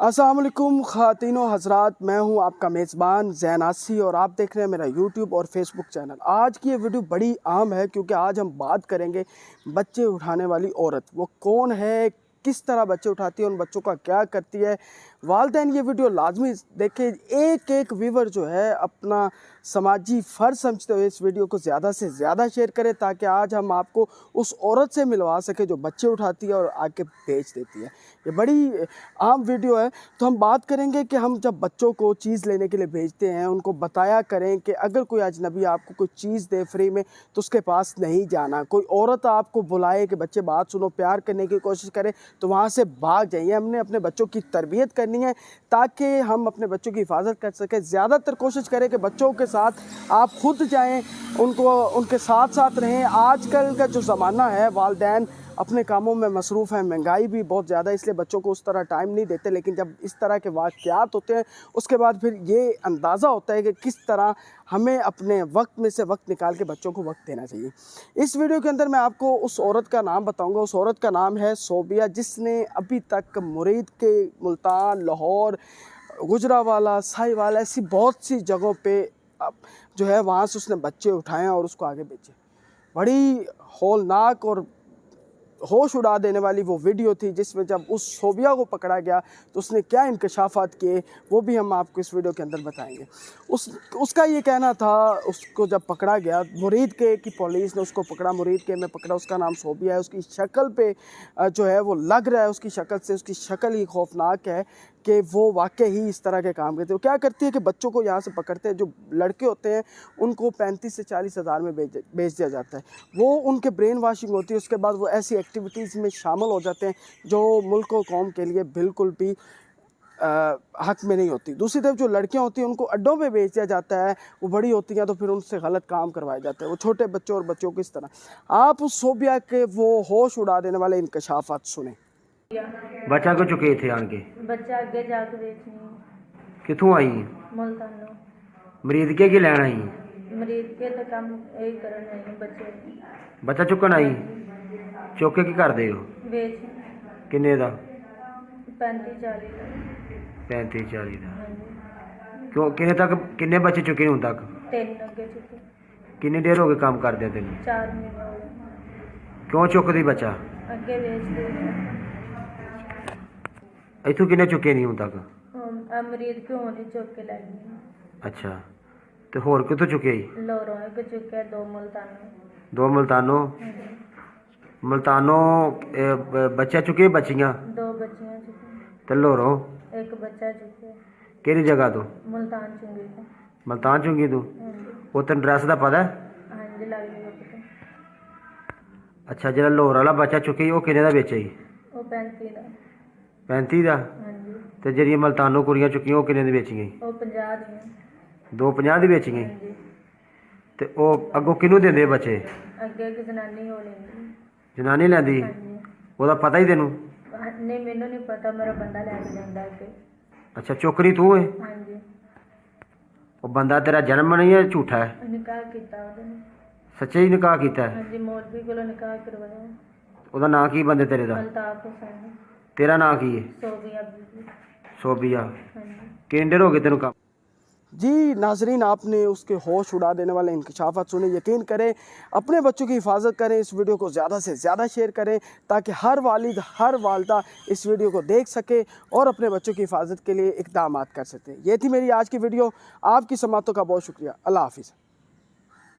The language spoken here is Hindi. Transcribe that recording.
अस्सलाम वालेकुम ख़ातीनो हज़रात, मैं हूं आपका मेज़बान ज़ैन आसी और आप देख रहे हैं मेरा यूट्यूब और फेसबुक चैनल। आज की ये वीडियो बड़ी अहम है क्योंकि आज हम बात करेंगे बच्चे उठाने वाली औरत। वो कौन है, किस तरह बच्चे उठाती है, उन बच्चों का क्या करती है। वालिदैन ये वीडियो लाजमी देखें। एक एक व्यूवर जो है अपना समाजी फ़र्ज़ समझते हुए इस वीडियो को ज़्यादा से ज़्यादा शेयर करें ताकि आज हम आपको उस औरत से मिलवा सकें जो बच्चे उठाती है और आके बेच देती है। ये बड़ी आम वीडियो है। तो हम बात करेंगे कि हम जब बच्चों को चीज़ लेने के लिए भेजते हैं उनको बताया करें कि अगर कोई अजनबी आपको कोई चीज़ दे फ्री में तो उसके पास नहीं जाना। कोई औरत आपको बुलाए कि बच्चे बात सुनो, प्यार करने की कोशिश करें तो वहाँ से भाग जाइए। हमने अपने बच्चों की तरबियत करनी है ताकि हम अपने बच्चों की हिफाजत कर सकें। ज़्यादातर कोशिश करें कि बच्चों के साथ आप खुद जाएं, उनके साथ साथ रहें। आजकल का जो ज़माना है, वालिदैन अपने कामों में मसरूफ़ हैं, महंगाई भी बहुत ज़्यादा है, इसलिए बच्चों को उस तरह टाइम नहीं देते। लेकिन जब इस तरह के वाक़यात होते हैं उसके बाद फिर ये अंदाज़ा होता है कि किस तरह हमें अपने वक्त में से वक्त निकाल के बच्चों को वक्त देना चाहिए। इस वीडियो के अंदर मैं आपको उस औरत का नाम बताऊंगा। उस औरत का नाम है सोबिया, जिसने अभी तक मुरीद के मुल्तान, लाहौर, गुजरावाला, साहिवाल ऐसी बहुत सी जगहों पे जो है वहाँ से उसने बच्चे उठाए और उसको आगे बेचे। बड़ी हौलनाक और होश उड़ा देने वाली वो वीडियो थी जिसमें जब उस सोबिया को पकड़ा गया तो उसने क्या इंकशाफात किए वो भी हम आपको इस वीडियो के अंदर बताएंगे। उसका ये कहना था, उसको जब पकड़ा गया मुरीद के की पुलिस ने उसको पकड़ा, मुरीद के में पकड़ा, उसका नाम सोबिया है। उसकी शक्ल पे जो है वो लग रहा है, उसकी शक्ल से उसकी शक्ल ही खौफनाक है कि वो वाकई ही इस तरह के काम करते हैं। वो क्या करती है कि बच्चों को यहाँ से पकड़ते हैं, जो लड़के होते हैं उनको 35 से 40 हज़ार में बेच दिया जाता है। वो उनके ब्रेन वाशिंग होती है, उसके बाद वो ऐसी एक्टिविटीज़ में शामिल हो जाते हैं जो मुल्क और कौम के लिए बिल्कुल भी हक में नहीं होती। दूसरी तरफ जो लड़कियां होती हैं उनको अड्डों पे बेच दिया जाता है। वो बड़ी होती हैं तो फिर उनसे गलत काम करवाए जाते हैं। वो छोटे बच्चों और बच्चों को इस तरह। आप उस सोबिया के वो होश उड़ा देने वाले इंकशाफात सुने। बच्चा को चुके थे आन के बच्चा आगे जाके बेचनी किथों आई मुल्तानो मरीद के लैन आई मरीज के तो काम यही करन है बच्चे बच्चा चुकन आई चौके की कर दे हो बेच किन्ने दा 35-40 35-40 दा क्यों किन्ने तक किन्ने बच्चे चुके हूं तक 3 अगे चुके किन्नी देर हो गई काम कर दे तेन 4 महीने हो गए क्यों चुकदी बच्चा अगे बेच दे इथों किन्ने चुके नहीं हूं तक मरीज क्यों नहीं चुक के लाई अच्छा तो होर कितों चुके लोरों के चुके 2 मुल्तानो 2 मुल्तानो मुल्तानो बच्चा चुके बच्चियां 2 बच्चियां चुके ते लोरो 1 बच्चा चुके केड़ी जगह तो मुल्तान चुंगी को मुल्तान चुंगी तू वो तेन ड्रैस का पता है हाँ जी लग गई पता। अच्छा जो लाहौर वाला बच्चा चुके वो किन्ने दा बेचा जी वो 35 दा 35 दा हाँ जी ते जेह्ड़ियां मुल्तानो कुड़ियां चुकियां वो किन्ने दी बेचियां वो 50 दी 250 दी बेचियां हाँ जी ते ओ अगों किनू देंदे बच्चे अगे एक जनानी हो लेंदी जनानी लैंदी हाँ जी ओदा पता ही तेनू नहीं मैनू नहीं पता मेरा बंदा लैके जांदा अगे अच्छा चौकरी तू है हाँ जी वो बंदा तेरा जन्म नहीं है झूठा है निकाह किया ਉਹਨੇ सच्चे ही निकाह कीता है हाँ जी मौलवी कोलों निकाह करवाया ओदा नाम की बंदे तेरे दा अल्ताफ हुसैन तेरा नाम की है सोबिया बीबी सोबिया हाँ जी किन्ने देर हो गए तेनू काम जी नाजरीन, आपने उसके होश उड़ा देने वाले इंकशाफात सुने। यकीन करें, अपने बच्चों की हिफाजत करें, इस वीडियो को ज़्यादा से ज़्यादा शेयर करें ताकि हर वालिद हर वालदा इस वीडियो को देख सके और अपने बच्चों की हिफाजत के लिए इक़दामात कर सकते हैं। ये थी मेरी आज की वीडियो। आपकी समातों का बहुत शुक्रिया। अल्लाह हाफ़िज़।